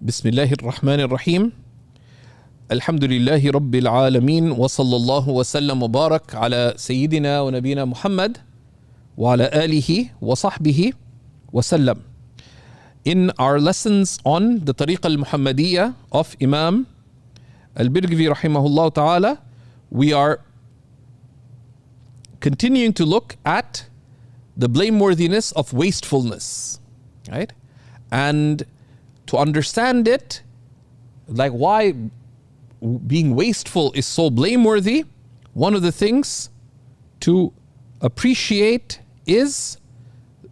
بسم الله الرحمن الرحيم الحمد لله رب العالمين وصلى الله وسلم وبارك على سيدنا ونبينا محمد وعلى آله وصحبه وسلم. In our lessons on the Tariqa al-Muhammadiyya of Imam al-Birgivi rahimahullah ta'ala, we are continuing to look at the blameworthiness of wastefulness, right? And to understand it, like why being wasteful is so blameworthy, one of the things to appreciate is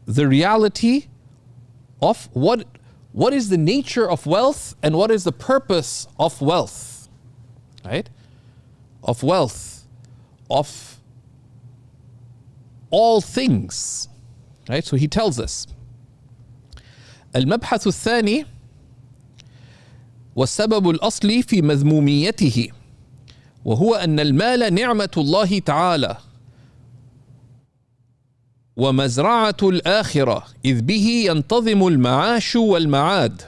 the reality of what is the nature of wealth and what is the purpose of wealth, right? Of wealth, of all things, right? So he tells us, المبحث الثاني والسبب الأصلي في مذموميته وهو أن المال نعمة الله تعالى ومزرعة الآخرة إذ به ينتظم المعاش والمعاد.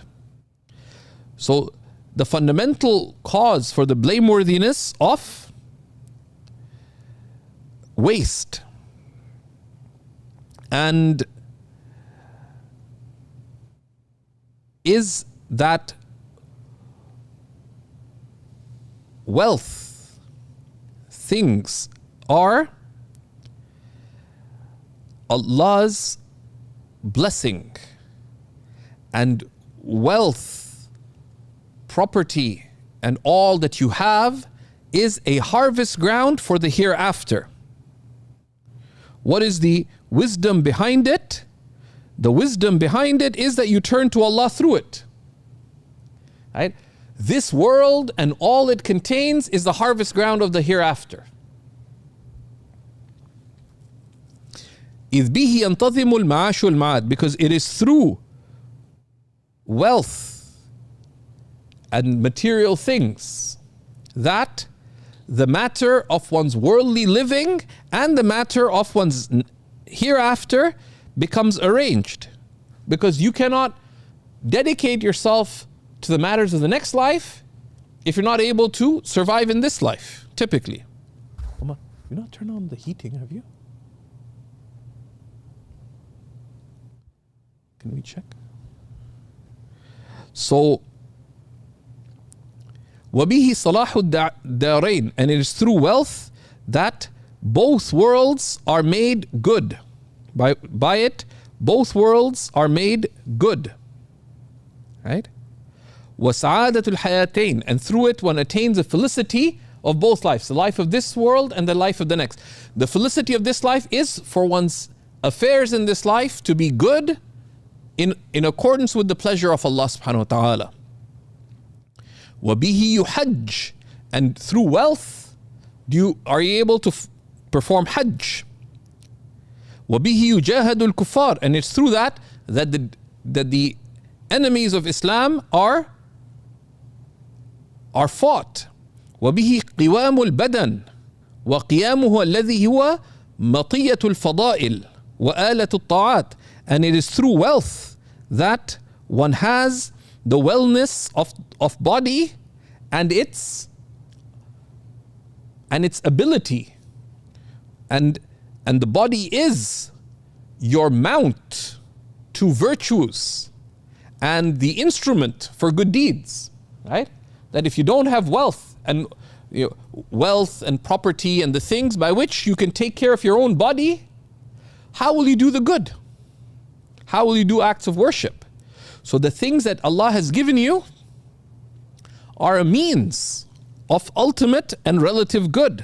So the fundamental cause for the blameworthiness of waste and is that wealth, things are Allah's blessing, and wealth, property, and all that you have is a harvest ground for the hereafter. What is the wisdom behind it? The wisdom behind it is that you turn to Allah through it, right? This world and all it contains is the harvest ground of the hereafter. إذ به ينتظم المعاش والمعاد, because it is through wealth and material things that the matter of one's worldly living and the matter of one's hereafter becomes arranged, because you cannot dedicate yourself to the matters of the next life if you're not able to survive in this life, typically. Mama, you've not turned on the heating, have you? Can we check? So, وَبِهِ صَلَاحُ الدَّارَيْنِ, and it is through wealth that both worlds are made good. By it, both worlds are made good, right? وَسَعَادَةُ الْحَيَاتَيْنِ, and through it one attains the felicity of both lives, the life of this world and the life of the next. The felicity of this life is for one's affairs in this life to be good in accordance with the pleasure of Allah subhanahu wa ta'ala. وَبِهِ يُحَجْ, and through wealth are you able to perform hajj. وَبِهِ يُجَاهَدُ الْكُفَّارِ, and it's through that the enemies of Islam are fought. وَبِهِ قِوَامُ الْبَدَنِ وَقِيَامُهُ الَّذِي هُوَ مَطِيَّةُ الْفَضَائِلِ وَآلَةُ الطَّاعَاتِ, and it is through wealth that one has the wellness of body and its ability, and the body is your mount to virtues and the instrument for good deeds, right? That if you don't have wealth and wealth and property and the things by which you can take care of your own body, how will you do the good? How will you do acts of worship? So the things that Allah has given you are a means of ultimate and relative good,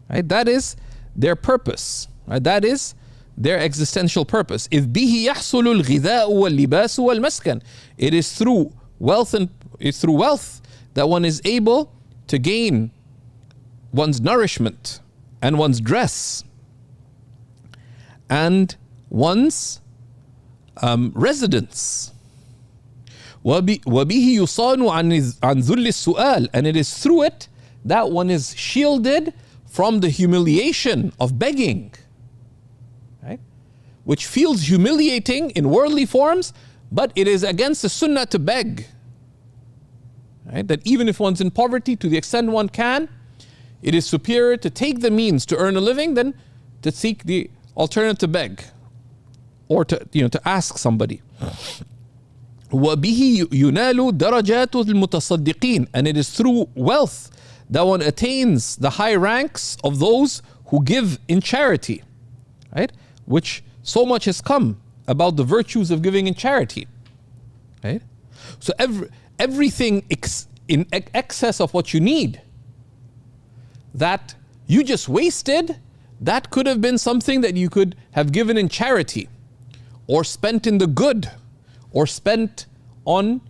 right? That is their purpose, right? That is their existential purpose. إِذْ بِهِ يَحْصُلُ الْغِذَاءُ وَاللِّبَاسُ وَالْمَسْكَنُ, it is through wealth that one is able to gain one's nourishment and one's dress and one's residence. وَبِهِ يُصَانُ عَنْ ذُلِّ السُّؤَالِ, and it is through it that one is shielded from the humiliation of begging, right? Which feels humiliating in worldly forms, but it is against the sunnah to beg. right? That even if one's in poverty, to the extent one can, it is superior to take the means to earn a living than to seek the alternative to beg or to ask somebody. وَبِهِ يُنَالُ دَرَجَاتُ الْمُتَصَدِّقِينَ, and it is through wealth that one attains the high ranks of those who give in charity, right? Which so much has come about the virtues of giving in charity, right? So everything in excess of what you need that you just wasted, that could have been something that you could have given in charity or spent in the good or spent on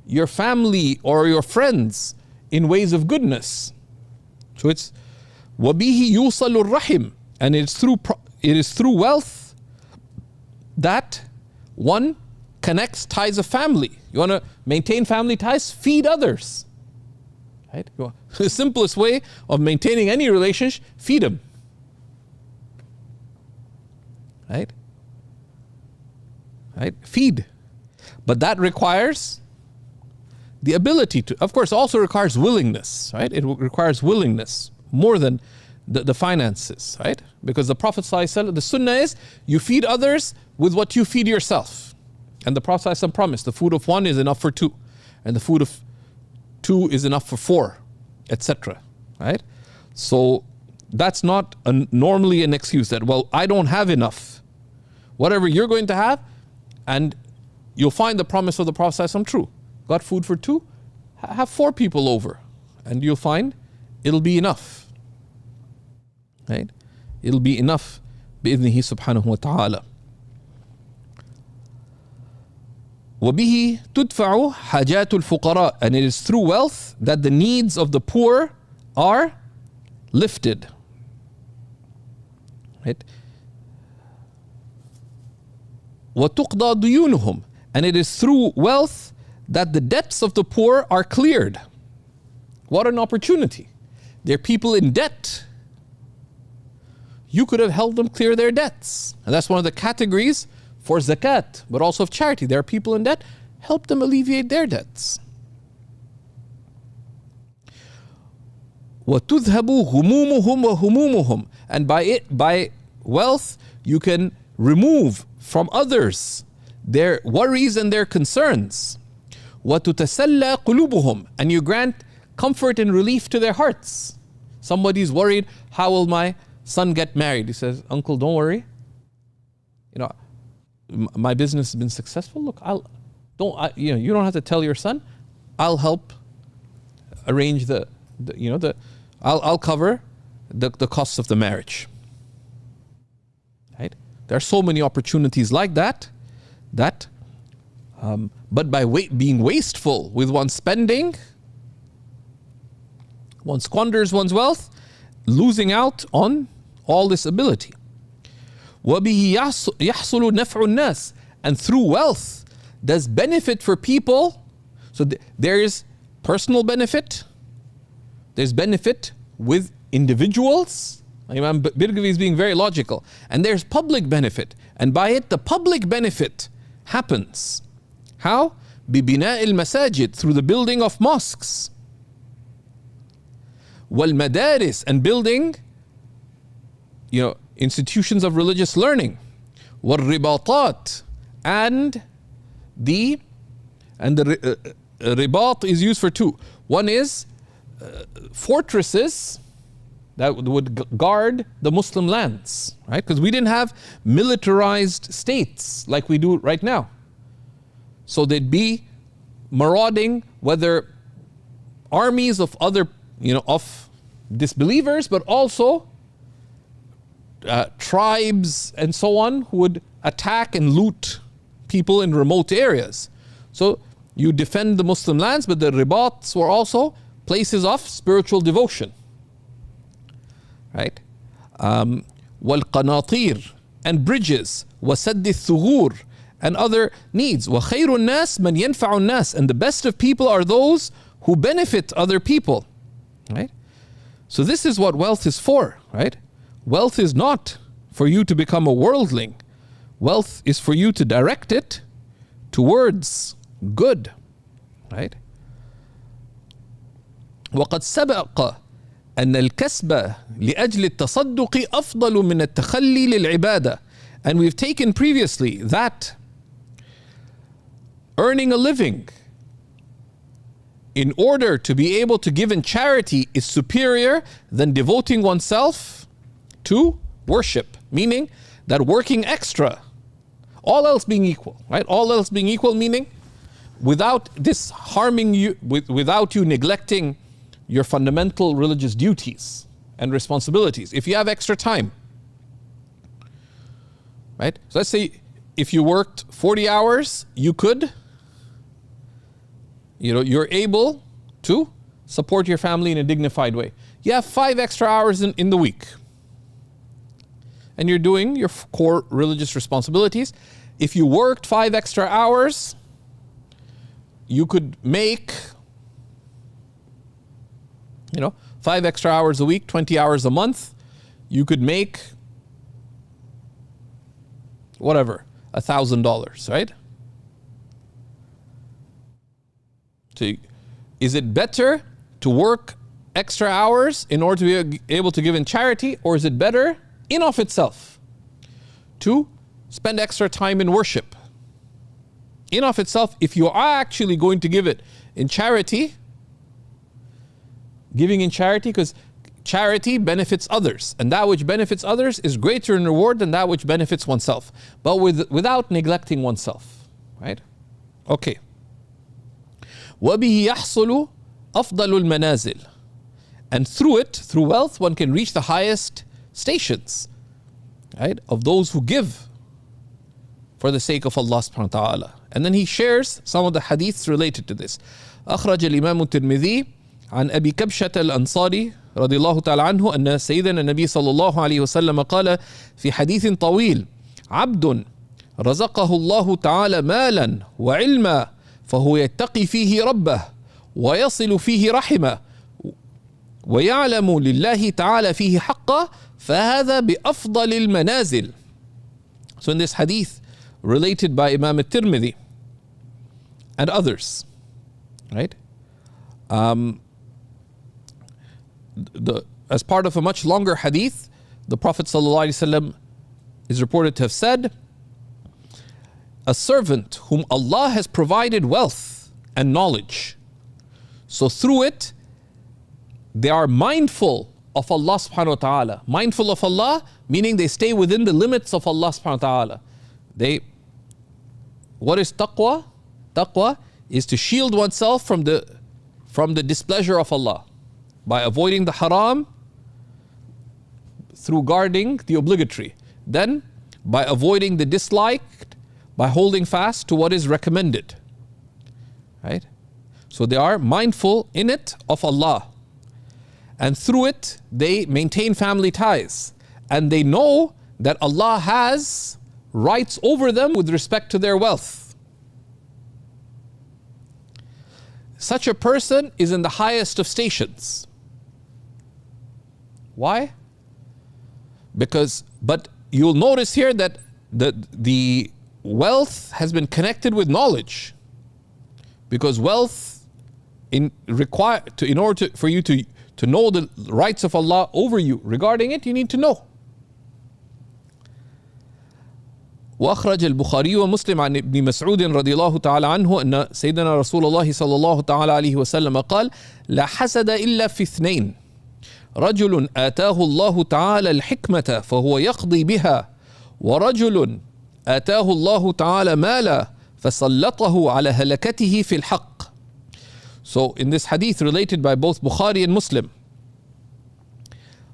your family or your friends in ways of goodness. So it's وَبِهِ يُوصَلُ الرَّحِمِ, and it is through wealth that one connects ties of family. You want to maintain family ties? Feed others. Right? The simplest way of maintaining any relationship, feed them. Right? Right? Feed. But that requires the ability to, of course, also requires willingness, right? It requires willingness more than the finances, right? Because the Prophet ﷺ, the sunnah is you feed others with what you feed yourself. And the Prophet ﷺ promised the food of one is enough for two, and the food of two is enough for four, etc. Right? So that's not normally an excuse that, well, I don't have enough. Whatever you're going to have, and you'll find the promise of the Prophet ﷺ true. Got food for two, have four people over, and you'll find it'll be enough. Right? It'll be enough بإذنه سبحانه وتعالى. وَبِهِ تُدْفَعُ حَاجَاتُ الْفُقَرَاءِ, and it is through wealth that the needs of the poor are lifted. Right? وَتُقْضَى دُيُونُهُمْ, and it is through wealth that the debts of the poor are cleared. What an opportunity. There are people in debt. You could have helped them clear their debts. And that's one of the categories for zakat, but also of charity. There are people in debt, help them alleviate their debts. وَتُذْهَبُ غُمُومُهُمْ وَهُمُومُهُمْ, and by wealth you can remove from others their worries and their concerns. وَتُتَسَلَّى قُلُوبُهُمْ, and you grant comfort and relief to their hearts. Somebody's worried, how will my son get married? He says, uncle, don't worry. My business has been successful. Look, you don't have to tell your son. I'll help arrange I'll cover the costs of the marriage. Right? There are so many opportunities like that. But by being wasteful with one's spending, one squanders one's wealth, losing out on all this ability. وَبِهِ يَحْصُلُ نَفْعُ النَّاسِ, and through wealth does benefit for people. So there is personal benefit, there's benefit with individuals. Imam Birgivi is being very logical. And there's public benefit, and by it the public benefit happens. How? بِبِنَاءِ الْمَسَاجِدِ, through the building of mosques. وَالْمَدَارِسِ, and building institutions of religious learning. وَالرِّبَاطَاتِ, and the ribat is used for two. One is fortresses that would guard the Muslim lands, right? Because we didn't have militarized states like we do right now. So they'd be marauding, whether armies of other, of disbelievers, but also tribes and so on who would attack and loot people in remote areas. So you defend the Muslim lands, but the ribats were also places of spiritual devotion. Right? وَالْقَنَاطِيرِ, and bridges. وَسَدِّ الثُّغُورِ, and other needs. وَخَيْرُ النَّاسِ مَنْ يَنْفَعُ النَّاسِ, and the best of people are those who benefit other people. Right? So this is what wealth is for, right? Wealth is not for you to become a worldling. Wealth is for you to direct it towards good, right? وقد سبق أن الكسب لأجل التصدق أفضل من التخلي للعبادة. And we've taken previously that earning a living in order to be able to give in charity is superior than devoting oneself to worship. Meaning that working extra, all else being equal, right? All else being equal, meaning without this harming you, without you neglecting your fundamental religious duties and responsibilities. If you have extra time, right? So let's say if you worked 40 hours, you could, you're able to support your family in a dignified way. You have 5 extra hours in the week, and you're doing your core religious responsibilities. If you worked 5 extra hours, you could make, 5 extra hours a week, 20 hours a month. You could make whatever, $1,000, right? So is it better to work extra hours in order to be able to give in charity, or is it better in of itself to spend extra time in worship? In of itself, if you are actually going to give it in charity, giving in charity, because charity benefits others, and that which benefits others is greater in reward than that which benefits oneself, but without neglecting oneself, right? Okay. وَبِهِ يَحْصُلُ أَفْضَلُ الْمَنَازِلِ. And through it, through wealth, one can reach the highest stations, right, of those who give for the sake of Allah subhanahu wa ta'ala. And then he shares some of the hadiths related to this. أخرج الإمام الترمذي عن أبي كبشة الأنصاري رضي الله تعالى عنه أن سيدنا النبي صلى الله عليه وسلم قال في حديث طويل: عبد رزقه الله تعالى مالا وعلما فهو يتقي فيه ربه ويصل فيه رحمه ويعلم لله تعالى فيه حقه فهذا بأفضل المنازل. So in this hadith related by Imam al-Tirmidhi and others, right? As part of a much longer hadith, the Prophet ﷺ is reported to have said, a servant whom Allah has provided wealth and knowledge, so through it they are mindful of Allah subhanahu wa ta'ala. Mindful of Allah, meaning they stay within the limits of Allah subhanahu wa ta'ala. What is taqwa? Taqwa is to shield oneself from the displeasure of Allah by avoiding the haram through guarding the obligatory. Then by avoiding the disliked, by holding fast to what is recommended. Right? So they are mindful in it of Allah. And through it, they maintain family ties. And they know that Allah has rights over them with respect to their wealth. Such a person is in the highest of stations. Why? But you'll notice here that the wealth has been connected with knowledge. Because wealth, for you to know the rights of Allah over you regarding it, you need to know. وأخرج البخاري ومسلم عن ابن مسعود رضي الله تعالى عنه أن سيدنا رسول الله صلى الله تعالى عليه وسلم قال: لا حسد إلا في اثنين، رجل آتاه الله تعالى الحكمة فهو يقضي بها، ورجل آتاه الله تعالى مالا فسلطه على هلكته في الحق. So in this hadith related by both Bukhari and Muslim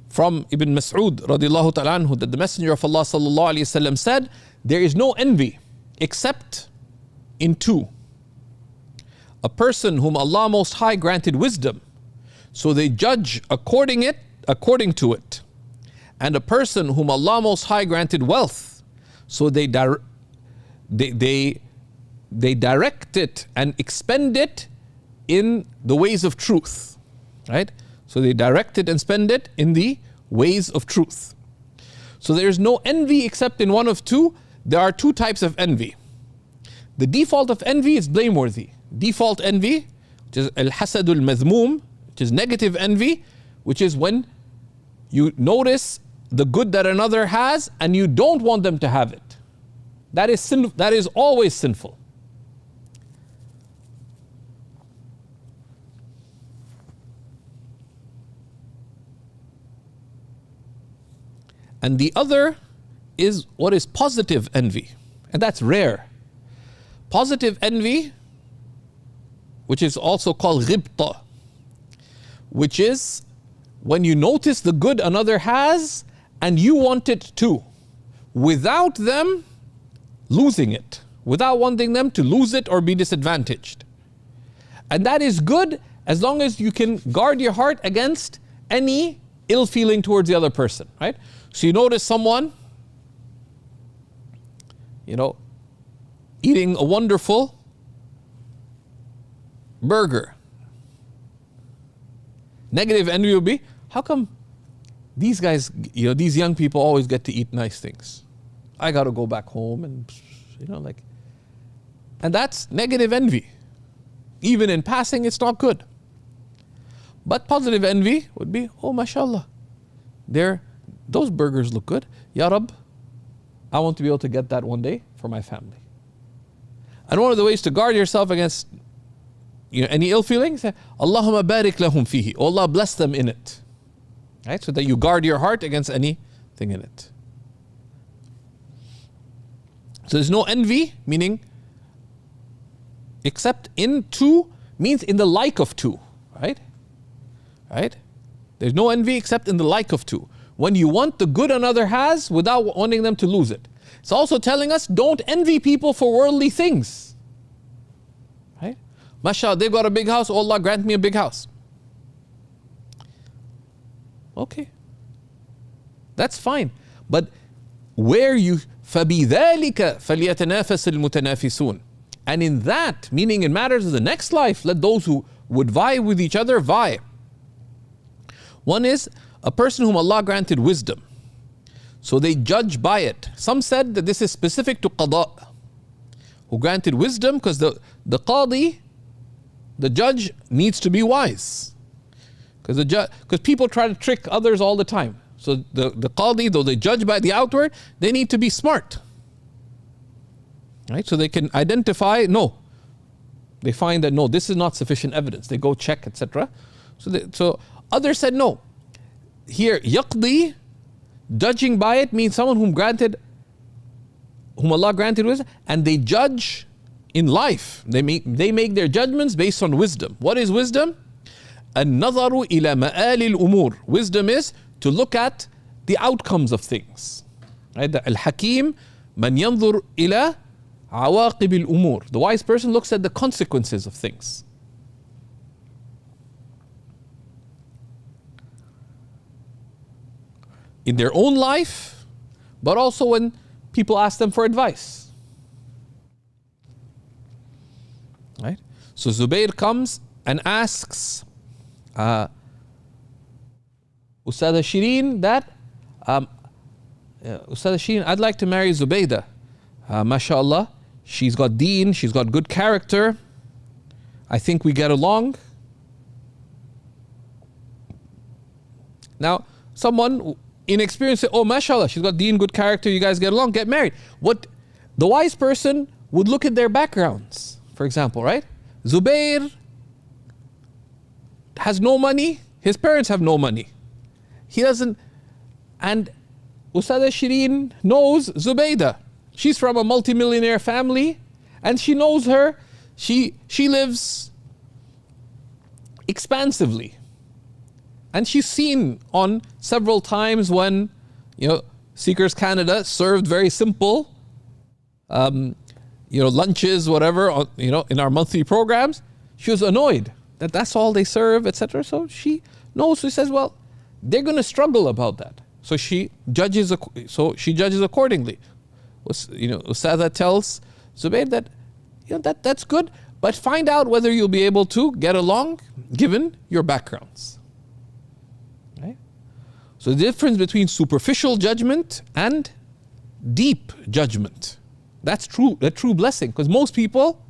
from Ibn Mas'ud radiallahu ta'ala anhu, that the Messenger of Allah sallallahu alayhi wasallam said, there is no envy except in two: a person whom Allah Most High granted wisdom, so they judge according to it, and a person whom Allah Most High granted wealth, so they direct it and expend it in the ways of truth, right? So they direct it and spend it in the ways of truth. So there is no envy except in one of two. There are two types of envy. The default of envy is blameworthy. Default envy, which is al-hasad al-madhmoom, which is negative envy, which is when you notice the good that another has and you don't want them to have it. That is always sinful. And the other is what is positive envy. And that's rare. Positive envy, which is also called ghibta, which is when you notice the good another has and you want it too, without them losing it, without wanting them to lose it or be disadvantaged. And that is good as long as you can guard your heart against any ill feeling towards the other person, right? So you notice someone, eating a wonderful burger. Negative envy will be, how come these guys, these young people always get to eat nice things? I got to go back home and, and that's negative envy. Even in passing, it's not good. But positive envy would be, oh, mashallah, those burgers look good. Ya Rab, I want to be able to get that one day for my family. And one of the ways to guard yourself against any ill feelings, Allahumma barik lahum fihi. Oh Allah, bless them in it. Right? So that you guard your heart against anything in it. So there's no envy, meaning except in two, means in the like of two. Right? There's no envy except in the like of two. When you want the good another has without wanting them to lose it. It's also telling us don't envy people for worldly things. Right? MashaAllah, they've got a big house. Oh Allah, grant me a big house. Okay. That's fine. But where you فَبِذَلِكَ فَلْيَتَنَافَسِ الْمُتَنَافِسُونَ. And in that, meaning in matters of the next life, let those who would vie with each other vie. One is a person whom Allah granted wisdom. So they judge by it. Some said that this is specific to qada, who granted wisdom, because the qadi, the judge, needs to be wise. Because people try to trick others all the time. So the qadi, though they judge by the outward, they need to be smart. Right? So they can identify, they find that this is not sufficient evidence. They go check, etc. So others said no. Here, yaqdi, judging by it, means someone whom Allah granted wisdom, and they judge in life. They make their judgments based on wisdom. What is wisdom? النظر إلى مآل الأمور. Wisdom is to look at the outcomes of things. Right? Al-Hakim man yanzur ila awaqib al-umur. The wise person looks at the consequences of things. In their own life, but also when people ask them for advice. Right? So Zubayr comes and asks Ustadha Shireen that, Ustadha Shireen, I'd like to marry Zubaydah. MashaAllah, she's got deen, she's got good character. I think we get along. Now, someone inexperienced say, oh, mashallah, she's got deen, good character, you guys get along, get married. What the wise person would look at their backgrounds, for example, right? Zubayr has no money, his parents have no money. He doesn't, and Ustadha Shireen knows Zubaydah. She's from a multimillionaire family, and she knows her. She lives expansively. And she's seen on several times when, Seekers Canada served very simple, lunches, whatever, in our monthly programs. She was annoyed that that's all they serve, etc. So she knows. She says, well, they're going to struggle about that. So she judges accordingly. Ustadha tells Zubayr that, that's good, but find out whether you'll be able to get along given your backgrounds. So the difference between superficial judgment and deep judgment. That's a true blessing. Because most people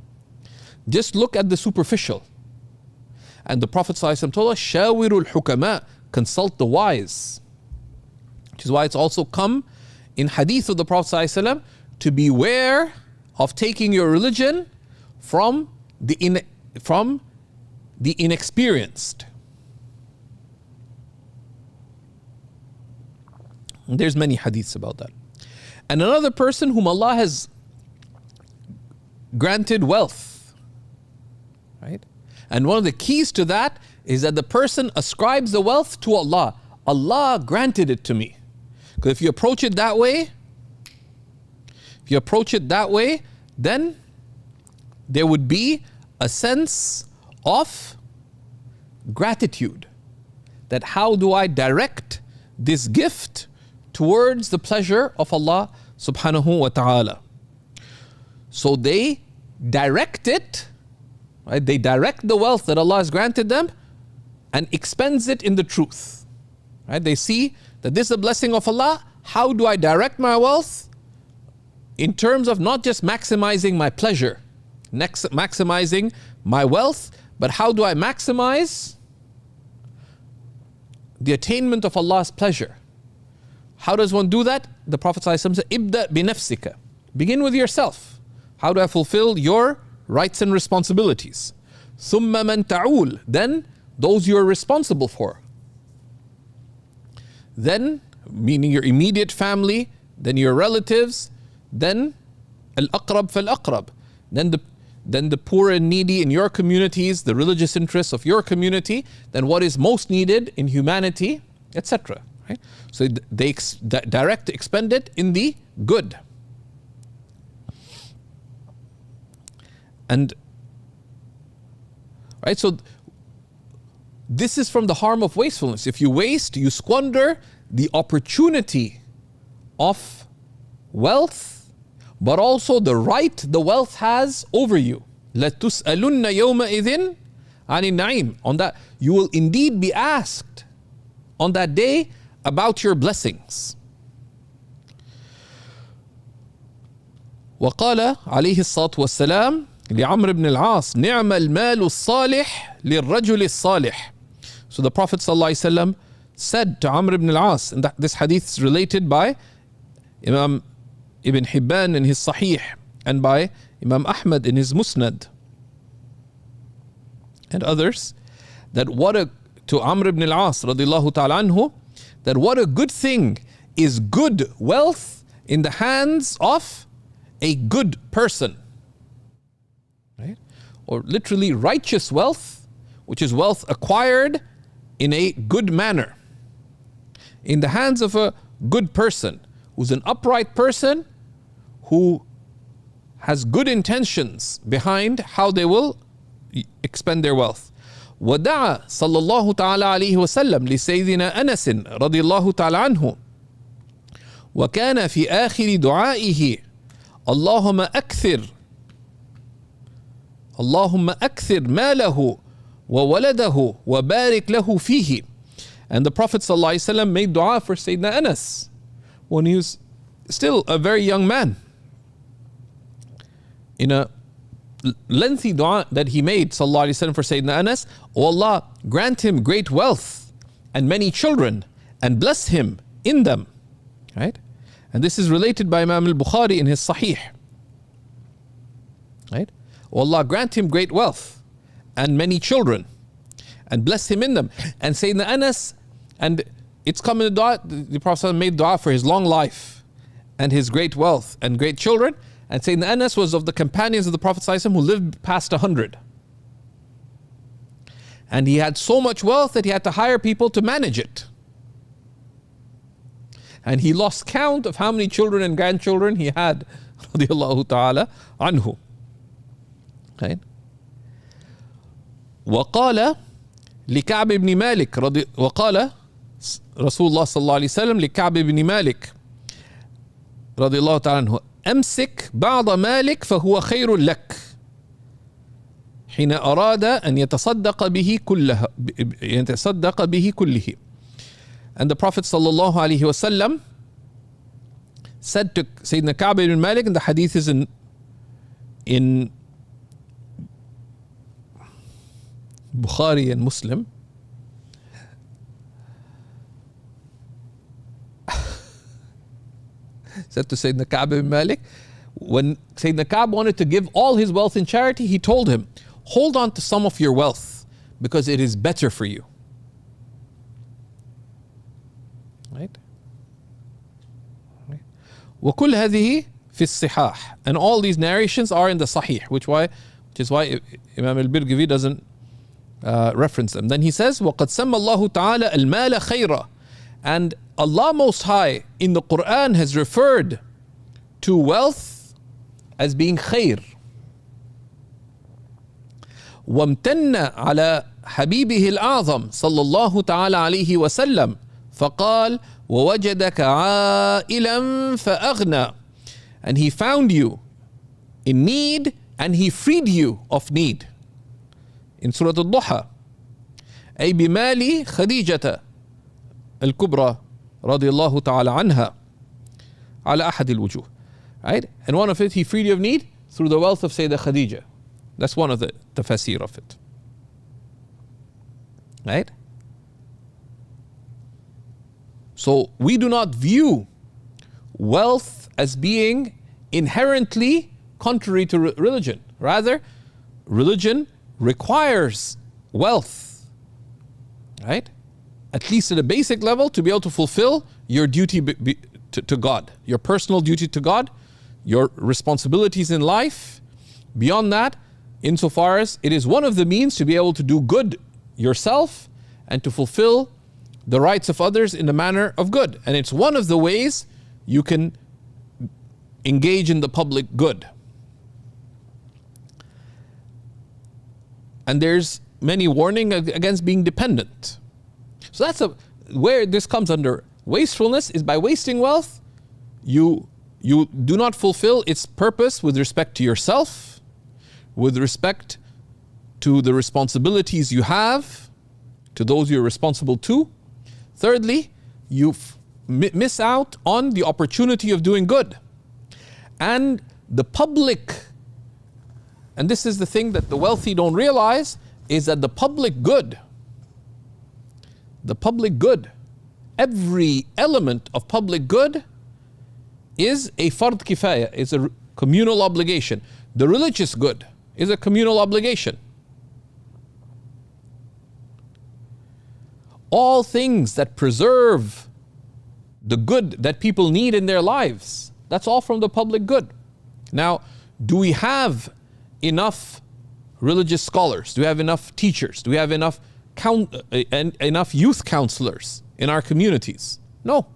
just look at the superficial. And the Prophet ﷺ told us, شَاوِرُ الْحُكَمَاء, consult the wise. Which is why it's also come in hadith of the Prophet ﷺ to beware of taking your religion from the inexperienced. And there's many hadiths about that. And another person whom Allah has granted wealth, right? And one of the keys to that is that the person ascribes the wealth to Allah. Allah granted it to me. Because if you approach it that way, then there would be a sense of gratitude. That how do I direct this gift towards the pleasure of Allah subhanahu wa ta'ala? So they direct it, right? They direct the wealth that Allah has granted them and expends it in the truth. Right? They see that this is a blessing of Allah. How do I direct my wealth? In terms of not just maximizing my pleasure, maximizing my wealth, but how do I maximize the attainment of Allah's pleasure? How does one do that? The Prophet ﷺ said, Ibda binafsika. Begin with yourself. How do I fulfill your rights and responsibilities? Thumma man ta'ul. Then those you are responsible for. Then, meaning your immediate family, then your relatives, then al-aqrab fal-aqrab. Then the poor and needy in your communities, the religious interests of your community, then what is most needed in humanity, etc. Right? So they direct, expend it in the good. And right, so this is from the harm of wastefulness. If you waste, you squander the opportunity of wealth, but also the right the wealth has over you. لَتُسْأَلُنَّ يَوْمَئِذٍ عَنِ النَّعِيمِ. On that, you will indeed be asked on that day about your blessings. وقال عليه الصلاة والسلام لعمر بن العاص نعم المال الصالح للرجل الصالح. So the Prophet ﷺ said to Amr ibn al-As, and this hadith is related by Imam Ibn Hibban in his Sahih and by Imam Ahmad in his Musnad and others, that to Amr ibn al-As radiallahu ta'ala anhu, that what a good thing is good wealth in the hands of a good person. Right? Or literally righteous wealth, which is wealth acquired in a good manner. In the hands of a good person, who's an upright person, who has good intentions behind how they will expend their wealth. ودعا صلى الله تعالى عليه وسلم لسيدنا أنس رضي الله تعالى عنه وكان في آخر دعائه اللهم أكثر ماله وولده وبارك له فيه. And the Prophet ﷺ made dua for Sayyidina Anas when he was still a very young man. In a lengthy dua that he made ﷺ for Sayyidina Anas, O Allah, grant him great wealth and many children and bless him in them. Right? And this is related by Imam al-Bukhari in his Sahih. Right? O Allah, grant him great wealth and many children and bless him in them. And Sayyidina Anas, and it's come in the dua, the Prophet made dua for his long life and his great wealth and great children. And Sayyidina Anas was of the companions of the Prophet ﷺ who lived past 100. And he had so much wealth that he had to hire people to manage it. And he lost count of how many children and grandchildren he had, radiallahu ta'ala anhu. Right? وقال لكعب بن مالك وقال رسول الله صلى الله عليه وسلم لكعب بن مالك رضي الله تعالى عنه أمسك بعض مالك فهو خير لك حين أراد أن يتصدق به كله. And the Prophet صلى الله عليه وسلم said to Sayyidina Ka'b ibn Malik, and the hadith is in Bukhari and Muslim. Said to Sayyidina Ka'b ibn Malik, when Sayyidina Ka'b wanted to give all his wealth in charity, he told him, hold on to some of your wealth because it is better for you. Right? وَكُلْ هَذِهِ فِي الصِّحَاحِ. And all these narrations are in the Sahih, which is why Imam al-Birgivi doesn't reference them. Then he says, وَقَدْ سَمَّ اللَّهُ تَعَالَى الْمَالَ خَيْرًا. And Allah Most High in the Quran has referred to wealth as being khair. وَامْتَنَّ عَلَى حَبِيبِهِ الْأَعْظَمِ صلى الله تعالى عليه وسلم فقال وَوَجَدَكَ عَائِلًا فَأَغْنَى. And he found you in need and he freed you of need. In Surah Al-Duha, أي بمال خديجة الكبرى رضي الله تعالى عنها على أحد الوجوه. Right? And one of it, he freed you of need through the wealth of Sayyidah Khadija. That's one of the tafasir of it. Right? So we do not view wealth as being inherently contrary to religion. Rather, religion requires wealth, right? At least at a basic level, to be able to fulfill your duty to God, your personal duty to God, your responsibilities in life. Beyond that, insofar as it is one of the means to be able to do good yourself and to fulfill the rights of others in the manner of good. And it's one of the ways you can engage in the public good. And there's many warning against being dependent. So that's where this comes under wastefulness, is by wasting wealth, you do not fulfill its purpose with respect to yourself, with respect to the responsibilities you have, to those you're responsible to. Thirdly, you miss out on the opportunity of doing good. And the public, and this is the thing that the wealthy don't realize, is that the public good, every element of public good is a fard kifaya, is a communal obligation. The religious good is a communal obligation. All things that preserve the good that people need in their lives, that's all from the public good. Now, do we have enough religious scholars? Do we have enough teachers? Do we have enough youth counselors in our communities? No.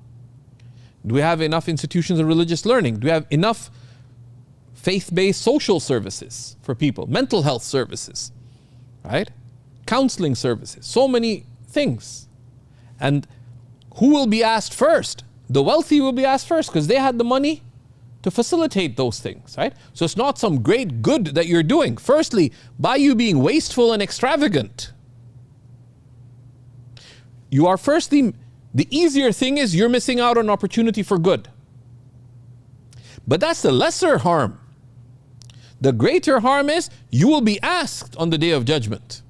Do we have enough institutions of religious learning? Do we have enough faith-based social services for people? Mental health services, right? Counseling services, so many things. And who will be asked first? The wealthy will be asked first because they had the money to facilitate those things, right? So it's not some great good that you're doing. Firstly, by you being wasteful and extravagant, you are firstly, the easier thing is you're missing out on opportunity for good. But that's the lesser harm. The greater harm is you will be asked on the day of judgment.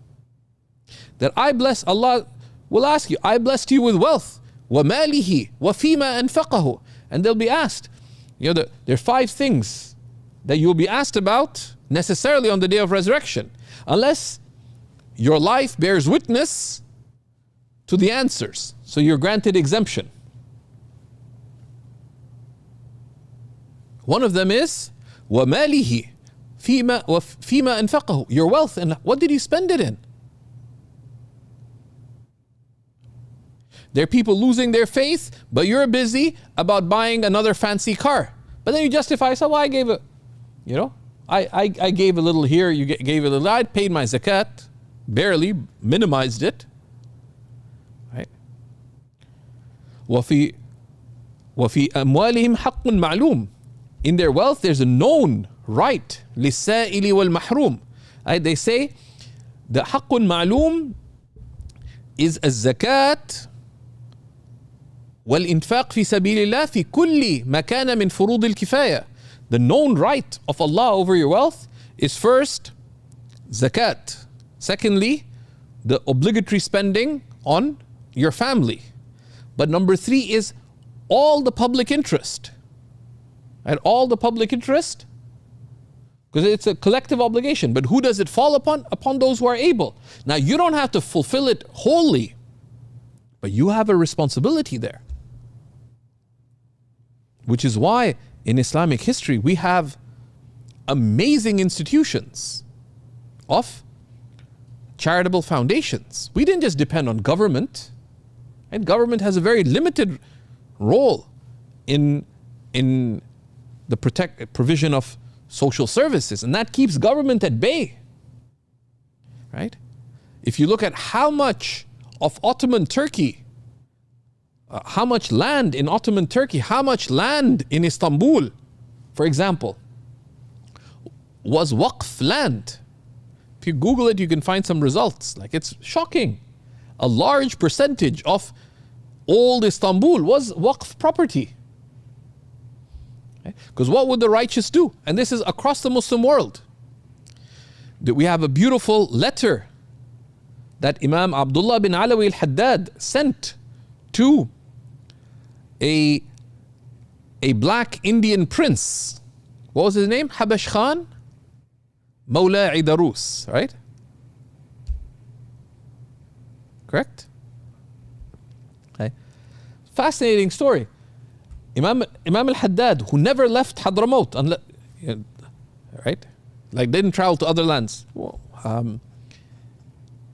That Allah will ask you, I blessed you with wealth. وَمَالِهِ وَفِيمَا أَنْفَقَهُ. And they'll be asked. There are 5 things that you'll be asked about necessarily on the day of resurrection, unless your life bears witness to the answers. So you're granted exemption. One of them is وَمَالِهِ فِيمَا أَنْفَقَهُ. Your wealth, and what did you spend it in? There are people losing their faith, but you're busy about buying another fancy car. But then you justify, so I gave I gave a little here, you gave a little. I paid my zakat, barely, minimized it. Right? وَفِي أَمْوَالِهِمْ حَقٌّ مَعْلُومٌ. In their wealth, there's a known right. لِلسَّائِلِ وَالْمَحْرُومِ. Right? They say the حَقٌّ مَعْلُوم is الزَّكَاة والإنفاق في سبيل الله في كل مكان من فروض الكفاية. The known right of Allah over your wealth is first zakat. Secondly, the obligatory spending on your family. But number 3 is all the public interest. And all the public interest, because it's a collective obligation. But who does it fall upon? Upon those who are able. Now, you don't have to fulfill it wholly, but you have a responsibility there. Which is why in Islamic history we have amazing institutions of charitable foundations. We didn't just depend on government. And government has a very limited role in the provision of social services, and that keeps government at bay, right? If you look at how much of Ottoman Turkey, how much land in Ottoman Turkey, how much land in Istanbul, for example, was waqf land. If you Google it, you can find some results. Like, it's shocking. A large percentage of old Istanbul was waqf property. Because what would the righteous do? And this is across the Muslim world. We have a beautiful letter that Imam Abdullah bin Alawi al-Haddad sent to a black Indian prince. What was his name? Habash Khan Mawla Idarus, right? Correct? Okay. Fascinating story. Imam al-Haddad, who never left Hadramaut, right? Like, didn't travel to other lands.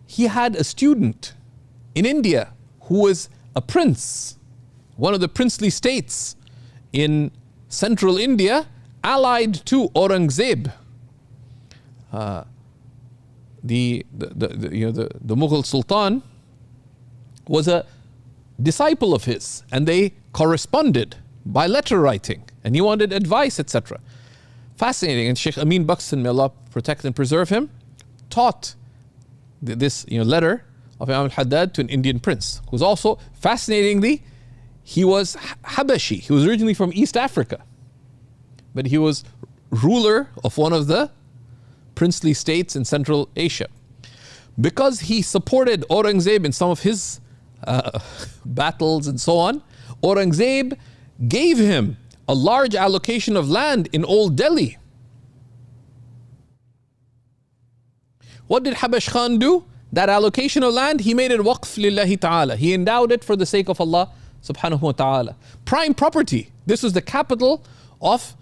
He had a student in India who was a prince, one of the princely states in central India, allied to Aurangzeb, the Mughal Sultan, was a disciple of his, and they corresponded by letter writing, and he wanted advice, etc. Fascinating. And Shaykh Amin Buxton, may Allah protect and preserve him, taught this letter of Imam al-Haddad to an Indian prince, who was also, fascinatingly, he was Habashi. He was originally from East Africa, but he was ruler of one of the princely states in Central Asia. Because he supported Aurangzeb in some of his battles and so on, Aurangzeb gave him a large allocation of land in Old Delhi. What did Habash Khan do? That allocation of land, he made it waqf lillahi ta'ala. He endowed it for the sake of Allah subhanahu wa ta'ala. Prime property. This was the capital of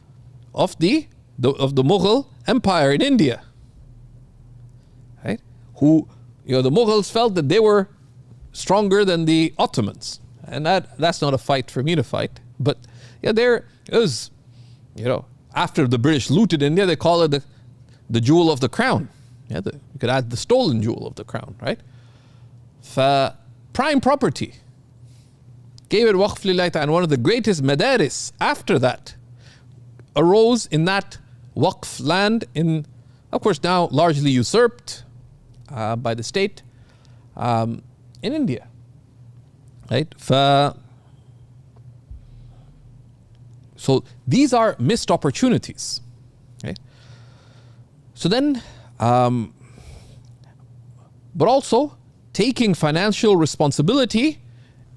the Mughal Empire in India. Right? Who, the Mughals felt that they were stronger than the Ottomans. And that's not a fight for me to fight. But there it was, after the British looted India, they call it the jewel of the crown. You could add the stolen jewel of the crown, right? Prime property. Gave it waqf lillahi ta'ala. And one of the greatest madaris after that arose in that waqf land, in, of course, now largely usurped by the state in India. Right? So these are missed opportunities. Right? So then, but also taking financial responsibility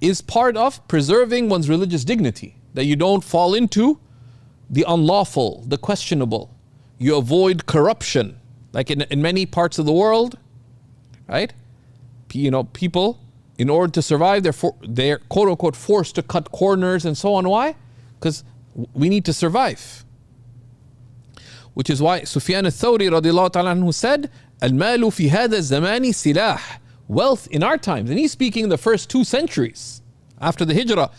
is part of preserving one's religious dignity, that you don't fall into the unlawful, the questionable. You avoid corruption. Like in many parts of the world, right? People, in order to survive, they're quote unquote forced to cut corners and so on. Why? Because we need to survive. Which is why Sufyan al-Thawri radiallahu ta'ala anhu said, "Al-malu fi hadha zamani silah." Wealth in our times, and he's speaking the first 2 centuries after the Hijrah.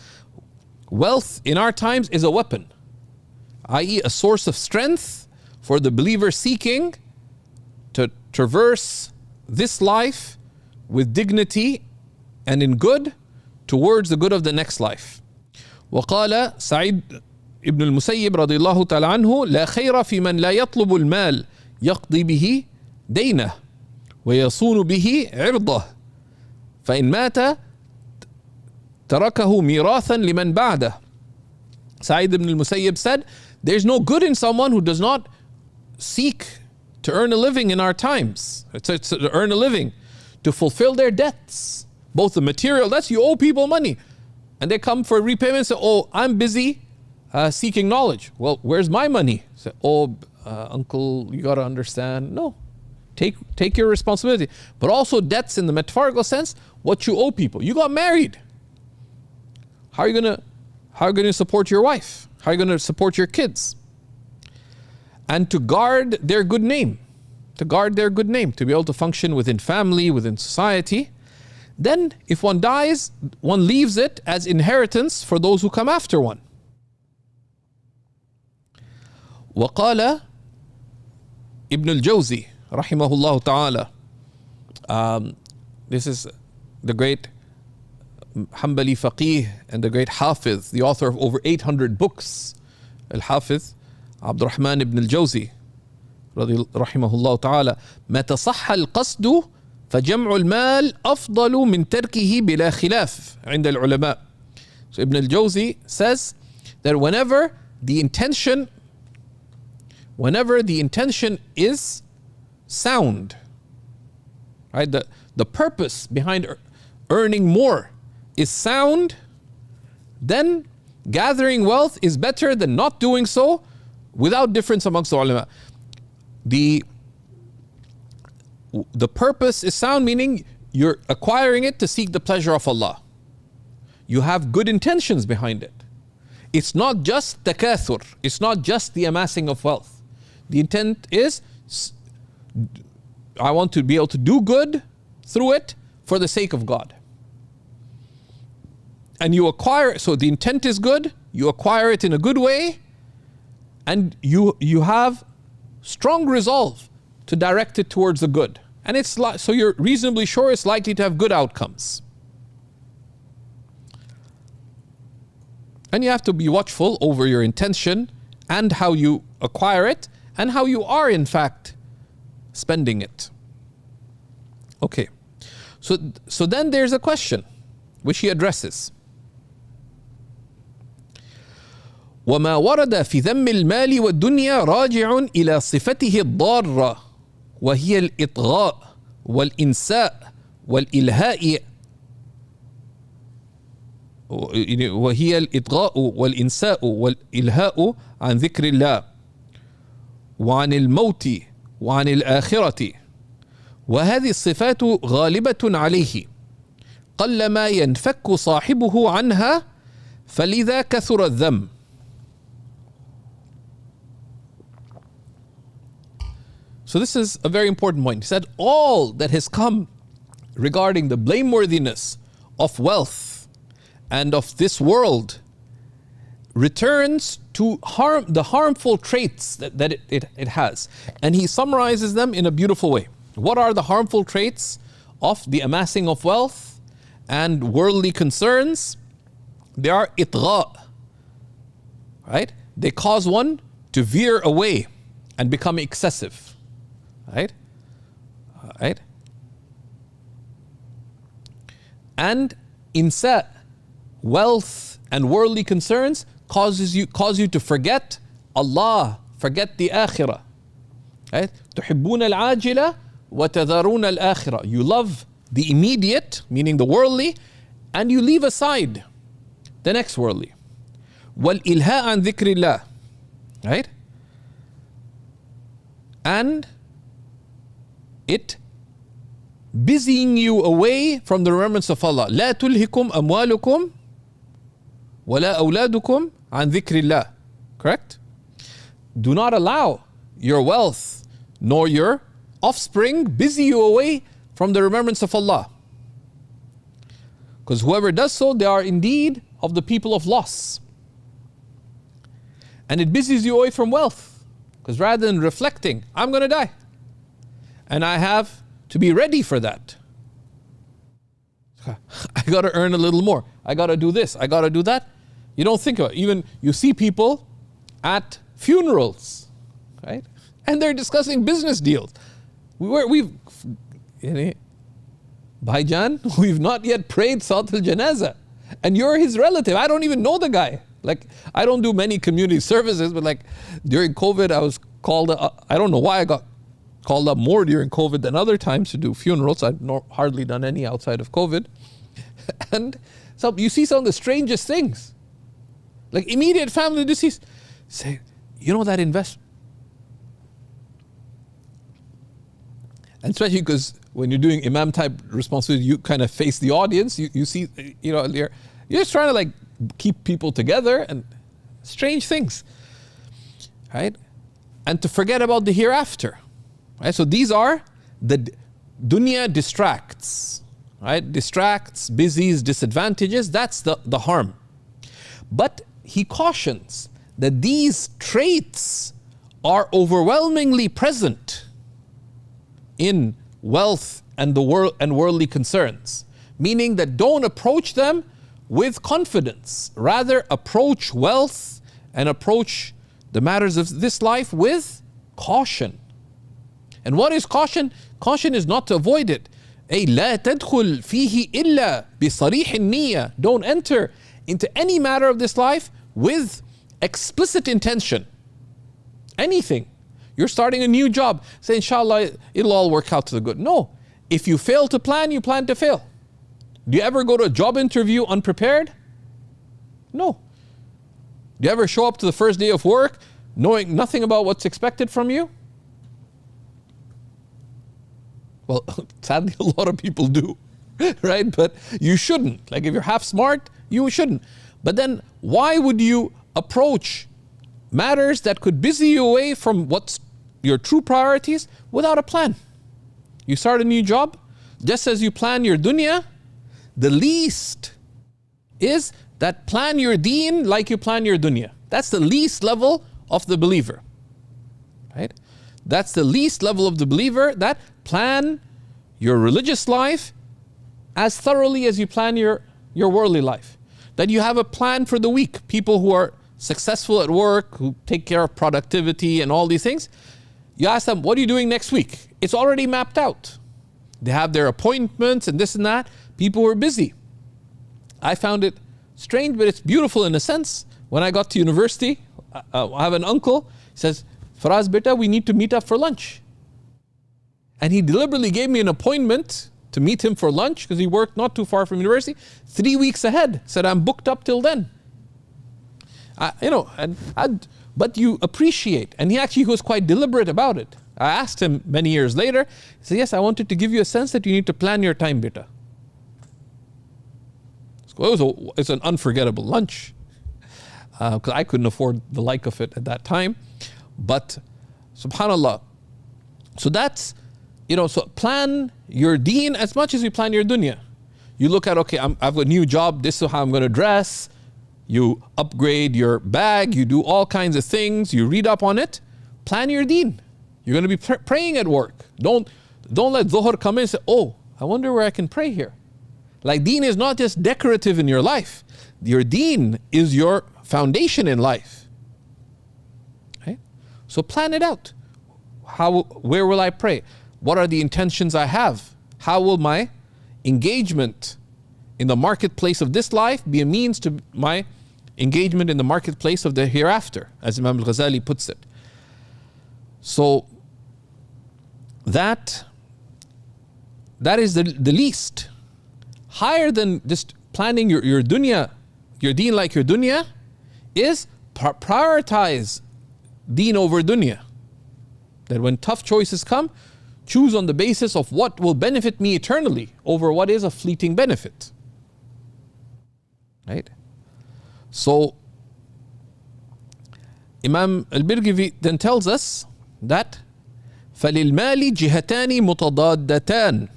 Wealth in our times is a weapon, i.e. a source of strength for the believer seeking to traverse this life with dignity and in good towards the good of the next life. وقال سعيد ابن المسيب رضي الله تعالى عنه: لا خير في من لا يطلب المال يقضي به دينه ويصون به عرضه فإن مات تركه ميراثا لمن بعده. Sa'id ibn al-Musayyib said, there's no good in someone who does not seek to earn a living in our times. It's to earn a living, to fulfill their debts, both the material debts, you owe people money, and they come for repayment and say, oh, I'm busy seeking knowledge. Well, where's my money? Say, oh, uncle, you got to understand. No, take your responsibility. But also debts in the metaphorical sense, what you owe people. You got married. How are you gonna support your wife? How are you gonna support your kids? And to guard their good name, to be able to function within family, within society. Then if one dies, one leaves it as inheritance for those who come after one. وقال Ibn al-Jawzi rahimahullah ta'ala, this is the great Hanbali faqih and the great Hafiz, the author of over 800 books, Al-Hafiz Abdurrahman ibn al-Jawzi rahimahullah ta'ala, متى صح القصد فجمع المال أفضل من تركه بلا خلاف عند العلماء. So Ibn al-Jawzi says that whenever the intention is sound, right? The purpose behind earning more is sound, then gathering wealth is better than not doing so, without difference amongst the ulama. The purpose is sound, meaning you're acquiring it to seek the pleasure of Allah. You have good intentions behind it. It's not just takathur, it's not just the amassing of wealth. The intent is, I want to be able to do good through it for the sake of God. And you acquire, so the intent is good, you acquire it in a good way, and you have strong resolve to direct it towards the good. And it's so you're reasonably sure it's likely to have good outcomes. And you have to be watchful over your intention and how you acquire it and how you are in fact spending it. Okay. So then there's a question which he addresses. وما ورد في ذم المال والدنيا راجع إلى صفته الضارة وهي الإطغاء والإنساء والإلهاء وهي الإطغاء والإنساء والإلهاء عن ذكر الله وعن الموت وعن الآخرة وهذه الصفات غالبة عليه قلما ينفك صاحبه عنها فلذا كثر الذم. So this is a very important point. He said all that has come regarding the blameworthiness of wealth and of this world returns to the harmful traits that it has. And he summarizes them in a beautiful way. What are the harmful traits of the amassing of wealth and worldly concerns? They are itgha, right? They cause one to veer away and become excessive. Right? And insa, wealth and worldly concerns cause you to forget Allah, forget the akhirah. Right? تحبون العاجلة وتذرون الآخرة. You love the immediate, meaning the worldly, and you leave aside the next worldly. والإلهاء عن ذكر الله. Right? And it busying you away from the remembrance of Allah. لا تلهكم أموالكم ولا أولادكم عن ذكر الله. Correct? Do not allow your wealth nor your offspring busy you away from the remembrance of Allah. Because whoever does so, they are indeed of the people of loss. And it busies you away from wealth. Because rather than reflecting, I'm going to die, and I have to be ready for that. I got to earn a little more. I got to do this. I got to do that. You don't think about it. Even you see people at funerals, right? And they're discussing business deals. Bhaijan, we've not yet prayed Salat al-Janaza. And you're his relative. I don't even know the guy. Like, I don't do many community services, but like during COVID, I was called, I don't know why I got called up more during COVID than other times to do funerals. I've hardly done any outside of COVID. And so you see some of the strangest things. Like immediate family deceased. Say, you know that investment? And especially because when you're doing imam type responsibility, you kind of face the audience. You see, you're just trying to like keep people together and strange things, right? And to forget about the hereafter, right? So these are the dunya distracts, right? Distracts, busies, disadvantages. That's the harm. But he cautions that these traits are overwhelmingly present in wealth and the world and worldly concerns, meaning that don't approach them with confidence. Rather, approach wealth and approach the matters of this life with caution. And what is caution? Caution is not to avoid it. أي لا تدخل فيه إلا بصريح النية. Don't enter into any matter of this life with explicit intention. Anything. You're starting a new job. Say, inshallah, it'll all work out to the good. No. If you fail to plan, you plan to fail. Do you ever go to a job interview unprepared? No. Do you ever show up to the first day of work knowing nothing about what's expected from you? Well, sadly, a lot of people do, right? But you shouldn't. Like if you're half smart, you shouldn't. But then why would you approach matters that could busy you away from what's your true priorities without a plan? You start a new job, just as you plan your dunya, the least is that plan your deen like you plan your dunya. That's the least level of the believer, right? That's the least level of the believer, that plan your religious life as thoroughly as you plan your worldly life. That you have a plan for the week. People who are successful at work, who take care of productivity and all these things, you ask them, what are you doing next week? It's already mapped out. They have their appointments and this and that. People were busy. I found it strange, but it's beautiful in a sense. When I got to university, I have an uncle, he says, Faraz beta, we need to meet up for lunch. And he deliberately gave me an appointment to meet him for lunch because he worked not too far from university, 3 weeks ahead. Said, I'm booked up till then. But you appreciate. And he actually was quite deliberate about it. I asked him many years later, he said, yes, I wanted to give you a sense that you need to plan your time better. It's an unforgettable lunch because I couldn't afford the like of it at that time. But subhanallah, so that's, so plan your deen as much as you plan your dunya. You look at, okay, I've got a new job, this is how I'm going to dress. You upgrade your bag, you do all kinds of things, you read up on it. Plan your deen. You're going to be praying at work. Don't let dhuhr come in and say, oh, I wonder where I can pray here. Like deen is not just decorative in your life. Your deen is your foundation in life. Okay? So plan it out. Where will I pray? What are the intentions I have? How will my engagement in the marketplace of this life be a means to my engagement in the marketplace of the hereafter, as Imam al-Ghazali puts it. So that is the least. Higher than just planning your dunya, your deen like your dunya, is prioritize deen over dunya. That when tough choices come, choose on the basis of what will benefit me eternally over what is a fleeting benefit. Right? So Imam al-Birgivi then tells us that فَلِلْمَالِ جِهَتَانِ مُتَضَادَّتَانِ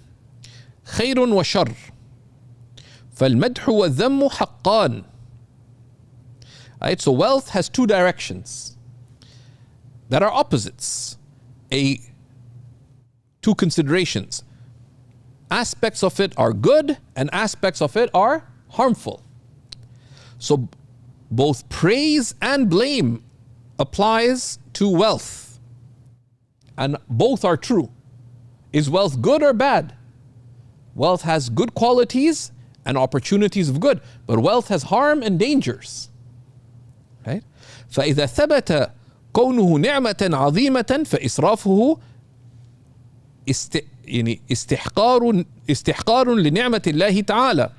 خَيْرٌ وَشَرٌ فَالْمَدْحُ وَالذَّمُّ حَقَّانِ. Right? So wealth has two directions that are opposites. Two considerations. Aspects of it are good and aspects of it are harmful. So both praise and blame applies to wealth. And both are true. Is wealth good or bad? Wealth has good qualities and opportunities of good, but wealth has harm and dangers. Right? فإذا ثبت كونه نعمة عظيمة فإسرافه يعني استحقار لنعمة الله تعالى.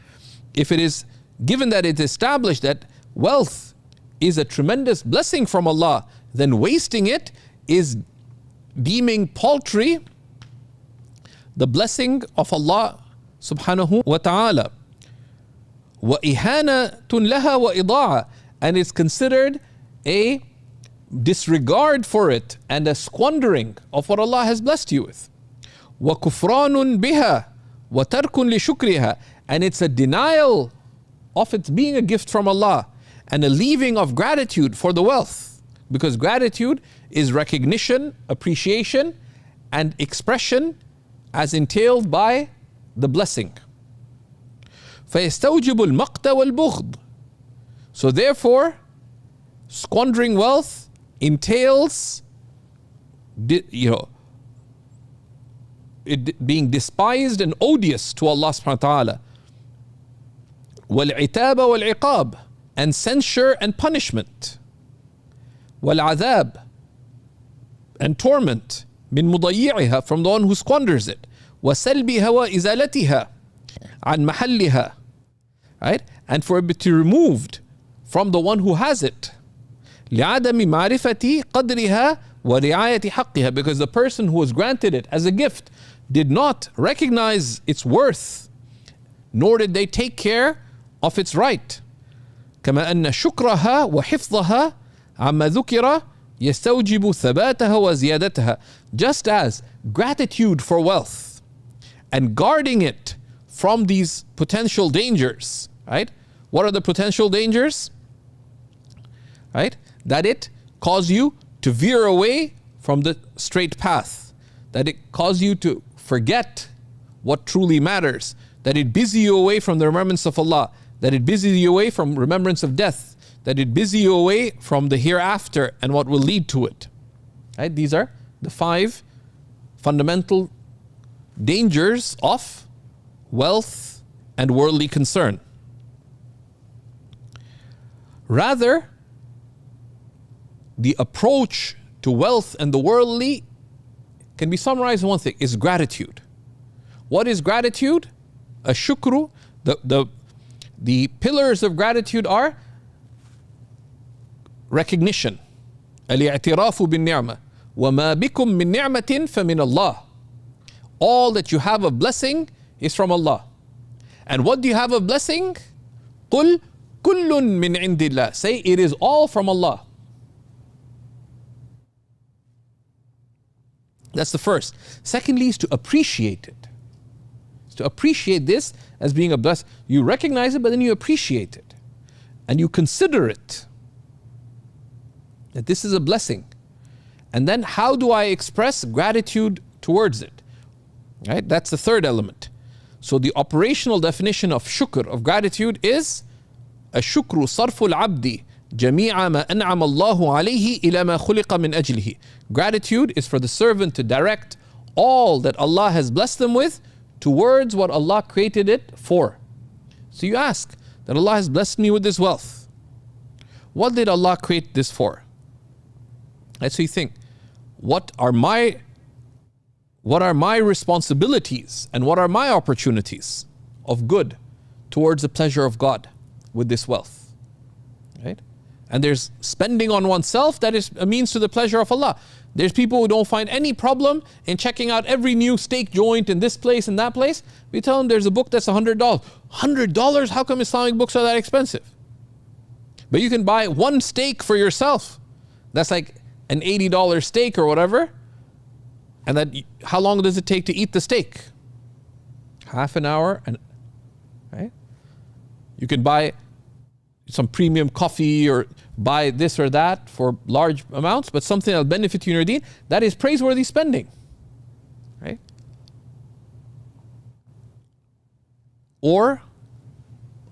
If it is given that it's established that wealth is a tremendous blessing from Allah, then wasting it is deeming paltry the blessing of Allah subhanahu wa ta'ala. وَإِهَانَةٌ لَهَا وَإِضَاعَةٌ, and it's considered a disregard for it and a squandering of what Allah has blessed you with. وَكُفْرَانٌ بِهَا وَتَرْكٌ لِشُكْرِهَا, and it's a denial of its being a gift from Allah and a leaving of gratitude for the wealth, because gratitude is recognition, appreciation, and expression as entailed by the blessing. فَيَسْتَوْجِبُ الْمَقْتَ وَالْبُغْض, so therefore squandering wealth entails it being despised and odious to Allah subhanahu wa ta'ala. وَالْعِتَابَ وَالْعِقَابِ, and censure and punishment. وَالْعَذَابِ, and torment. مِن مُضَيِّعِهَا, from the one who squanders it. وَسَلْبِهَا وَإِزَالَتِهَا عَنْ مَحَلِّهَا, right? And for it to be removed from the one who has it. لِعَدَمِ مَعْرِفَةِ قَدْرِهَا وَرِعَايَةِ حَقِّهَا, because the person who was granted it as a gift did not recognize its worth, nor did they take care of its right. كما أن شكرها وحفظها عما ذكر يستوجب ثباتها وزيادتها, just as gratitude for wealth and guarding it from these potential dangers, right? What are the potential dangers? Right? That it cause you to veer away from the straight path, that it cause you to forget what truly matters, that it busy you away from the remembrance of Allah, that it busy you away from remembrance of death, that it busy you away from the hereafter and what will lead to it. Right? These are the 5 fundamental dangers of wealth and worldly concern. Rather, the approach to wealth and the worldly can be summarized in one thing, is gratitude. What is gratitude? A shukru. The pillars of gratitude are recognition. الاعتراف بالنعمة وما بكم من نعمة فمن الله. All that you have of blessing is from Allah. And what do you have of blessing? قل كل من عند الله. Say it is all from Allah. That's the first. Secondly is to appreciate it. It's to appreciate this as being a blessing. You recognize it, but then you appreciate it. And you consider it. That this is a blessing. And then how do I express gratitude towards it? Right? That's the third element. So the operational definition of shukr, of gratitude, is الشكر صرف العبد جميع ما أنعم الله عليه إلى ما خلق من أجله. Gratitude is for the servant to direct all that Allah has blessed them with towards what Allah created it for. So you ask that Allah has blessed me with this wealth. What did Allah create this for? And so you think, what are my responsibilities and what are my opportunities of good towards the pleasure of God with this wealth? Right? And there's spending on oneself that is a means to the pleasure of Allah. There's people who don't find any problem in checking out every new steak joint in this place and that place. We tell them there's a book that's $100. $100? How come Islamic books are that expensive? But you can buy one steak for yourself. That's like an $80 steak or whatever. And that, how long does it take to eat the steak? Half an hour. And right? You can buy some premium coffee or buy this or that for large amounts, but something that'll benefit you in your deen, that is praiseworthy spending. Right? Or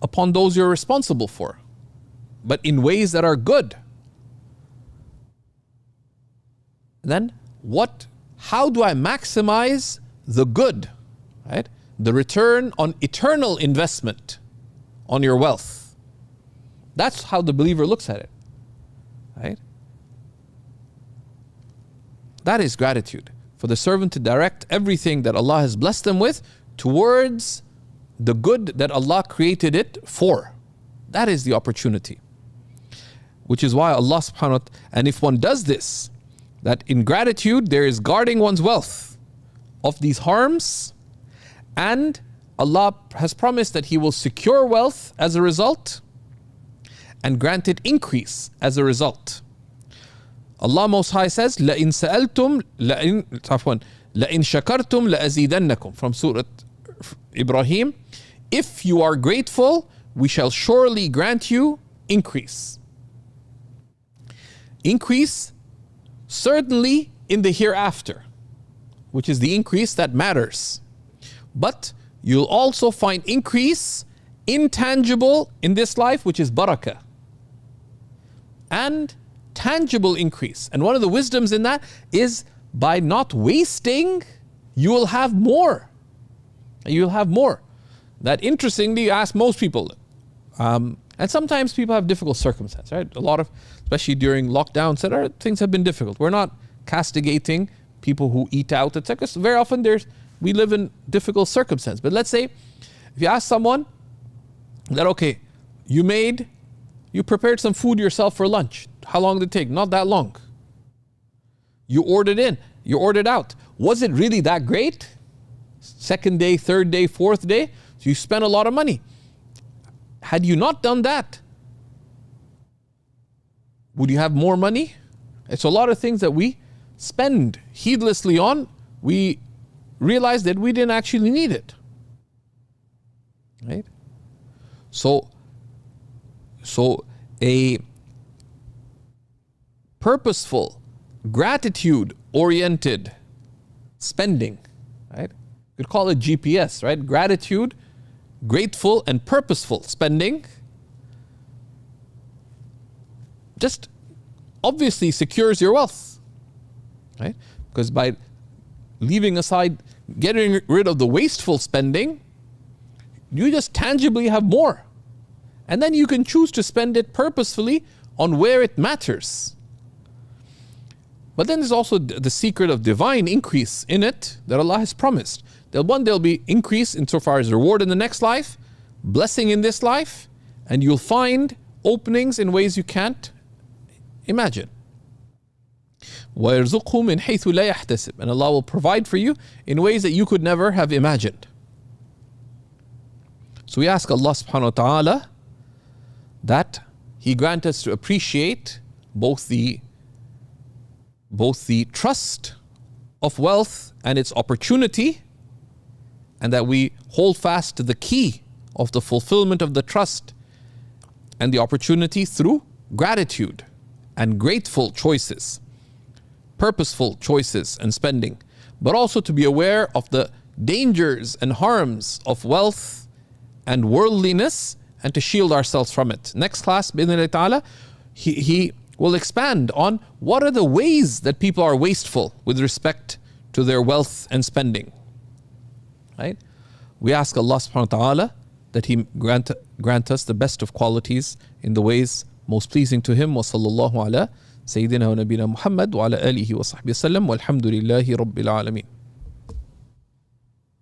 upon those you're responsible for, but in ways that are good. Then how do I maximize the good? Right? The return on eternal investment on your wealth. That's how the believer looks at it. Right? That is gratitude. for the servant to direct everything that Allah has blessed them with towards the good that Allah created it for. That is the opportunity. Which is why Allah subhanahu wa ta'ala, and if one does this, that in gratitude there is guarding one's wealth of these harms, and Allah has promised that He will secure wealth as a result and grant it increase as a result. Allah Most High says, لَإِن سَأَلْتُمْ لَإِن شَكَرْتُمْ لَأَزِيدَنَّكُمْ from Surah Ibrahim. If you are grateful, we shall surely grant you increase. Increase certainly in the hereafter, which is the increase that matters. But you'll also find increase intangible in this life, which is barakah, and tangible increase. And one of the wisdoms in that is by not wasting, you will have more. You'll have more. That interestingly, you ask most people, and sometimes people have difficult circumstances, right? A lot of, especially during lockdown, etc., things have been difficult. We're not castigating people who eat out, etc. So very often we live in difficult circumstances. But let's say, if you ask someone that, okay, you prepared some food yourself for lunch. How long did it take? Not that long. You ordered in, you ordered out. Was it really that great? Second day, third day, fourth day? So you spent a lot of money. Had you not done that, would you have more money? It's a lot of things that we spend heedlessly on. We realize that we didn't actually need it. Right? So a purposeful, gratitude-oriented spending, right? You could call it GPS, right? Gratitude, grateful and purposeful spending just obviously secures your wealth, right? Because by leaving aside, getting rid of the wasteful spending, you just tangibly have more. And then you can choose to spend it purposefully on where it matters. But then there's also the secret of divine increase in it that Allah has promised. There'll be increase insofar as reward in the next life, blessing in this life, and you'll find openings in ways you can't imagine. وَيَرْزُقْهُ مِنْ حَيْثُ لَا يَحْتَسِبْ, and Allah will provide for you in ways that you could never have imagined. So we ask Allah subhanahu wa ta'ala that He grant us to appreciate both the trust of wealth and its opportunity, and that we hold fast to the key of the fulfillment of the trust and the opportunity through gratitude and grateful choices, purposeful choices and spending, but also to be aware of the dangers and harms of wealth and worldliness and to shield ourselves from it. Next class, bi'idhnillahi ta'ala, he will expand on what are the ways that people are wasteful with respect to their wealth and spending. Right? We ask Allah subhanahu wa ta'ala that He grant us the best of qualities in the ways most pleasing to Him. Wa sallallahu ala Sayyidina wa Nabina Muhammad wa ala alihi wa sahbihi wa sallam walhamdulillahi rabbil alameen.